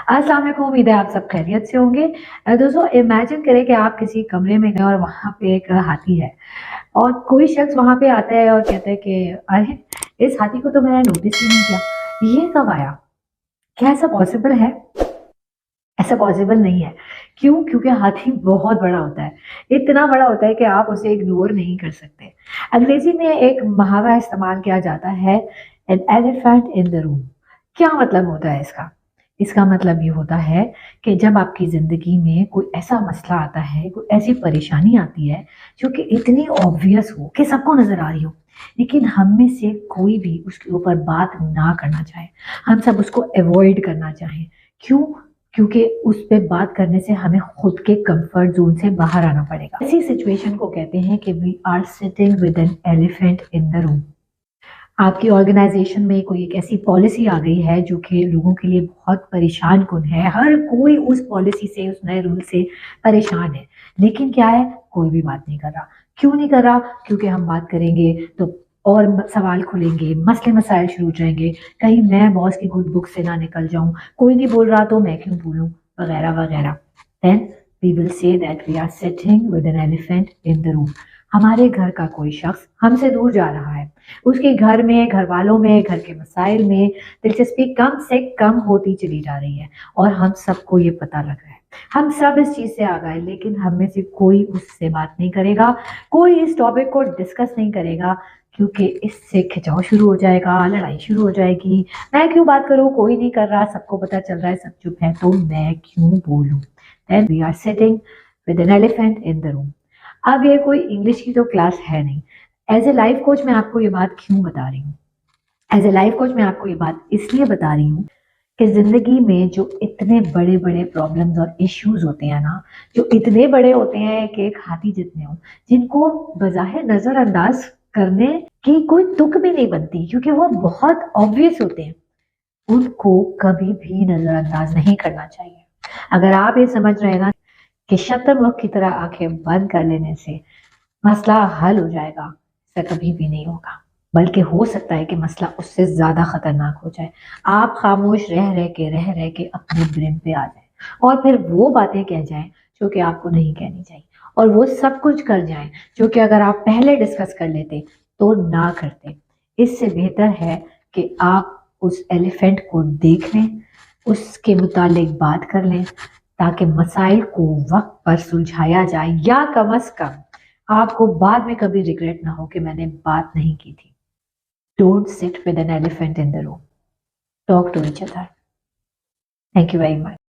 अस्सलाम वालेकुम, उम्मीद है आप सब खैरियत से होंगे। दोस्तों इमेजिन करें कि आप किसी कमरे में गए और वहाँ पे एक हाथी है और कोई शख्स वहाँ पे आता है और कहता है कि अरे इस हाथी को तो मैंने नोटिस ही नहीं किया, ये कब आया? क्या ऐसा पॉसिबल है? ऐसा पॉसिबल नहीं है। क्यों? क्योंकि हाथी बहुत बड़ा होता है, इतना बड़ा होता है कि आप उसे इग्नोर नहीं कर सकते। अंग्रेजी में एक मुहावरा इस्तेमाल किया जाता है, N elephant in the room. क्या मतलब होता है इसका? इसका मतलब ये होता है कि जब आपकी ज़िंदगी में कोई ऐसा मसला आता है, कोई ऐसी परेशानी आती है जो कि इतनी ऑब्वियस हो कि सबको नज़र आ रही हो, लेकिन हम में से कोई भी उसके ऊपर बात ना करना चाहे, हम सब उसको अवॉइड करना चाहें। क्यों? क्योंकि उस पे बात करने से हमें खुद के कंफर्ट ज़ोन से बाहर आना पड़ेगा। इसी सिचुएशन को कहते हैं कि we are sitting with an elephant in the room. आपकी ऑर्गेनाइजेशन में कोई एक ऐसी पॉलिसी आ गई है जो कि लोगों के लिए बहुत परेशान कुन है। हर कोई उस पॉलिसी से, उस नए रूल से परेशान है। लेकिन क्या है? कोई भी बात नहीं कर रहा। क्यों नहीं कर रहा? क्योंकि हम बात करेंगे तो और सवाल खुलेंगे, मसले मसाइल शुरू हो जाएंगे। कहीं मैं बॉस की गुड बुक से ना निकल जाऊं, कोई नहीं बोल रहा तो मैं क्यों बोलूं, वगैरह वगैरह। Then we will say that we are sitting with an elephant in the room. हमारे घर का कोई शख्स हमसे दूर जा रहा है, उसके घर में, घर वालों में, घर के मसाइल में दिलचस्पी कम से कम होती चली जा रही है और हम सबको ये पता लग रहा है। हम सब इस चीज़ से आ गए, लेकिन हम में से कोई उससे बात नहीं करेगा, कोई इस टॉपिक को डिस्कस नहीं करेगा, क्योंकि इससे खिंचाव शुरू हो जाएगा, लड़ाई शुरू हो जाएगी। मैं क्यों बात करूँ? कोई नहीं कर रहा, सबको पता चल रहा है, सब चुप है, तो मैं क्यों बोलूँ? Then we are sitting with an elephant in the room. अब ये कोई इंग्लिश की तो क्लास है नहीं। एज ए लाइफ कोच मैं आपको ये बात क्यों बता रही हूँ? एज ए लाइफ कोच मैं आपको ये बात इसलिए बता रही हूँ कि ज़िंदगी में जो इतने बड़े बड़े प्रॉब्लम्स और इश्यूज होते हैं ना, जो इतने बड़े होते हैं कि एक हाथी जितने हो, जिनको बज़ाहिर नज़रअंदाज करने की कोई तुक भी नहीं बनती क्योंकि वो बहुत ऑब्वियस होते हैं, उनको कभी भी नज़रअंदाज नहीं करना चाहिए। अगर आप ये समझ रहे हैं ना कि शतरमुख की तरह आंखें बंद कर लेने से मसला हल हो जाएगा, ऐसा कभी भी नहीं होगा, बल्कि हो सकता है कि मसला उससे ज़्यादा खतरनाक हो जाए। आप खामोश रह रह के अपने ब्रेन पे आ जाए और फिर वो बातें कह जाएं जो कि आपको नहीं कहनी चाहिए, और वो सब कुछ कर जाएं जो कि अगर आप पहले डिस्कस कर लेते तो ना करते। इससे बेहतर है कि आप उस एलिफेंट को देख लें, उसके मुतालिक बात कर लें, ताकि मसाइल को वक्त पर सुलझाया जाए, या कम अज कम आपको बाद में कभी रिग्रेट ना हो कि मैंने बात नहीं की थी। Don't sit with an elephant in the room, talk to each other. Thank you very much.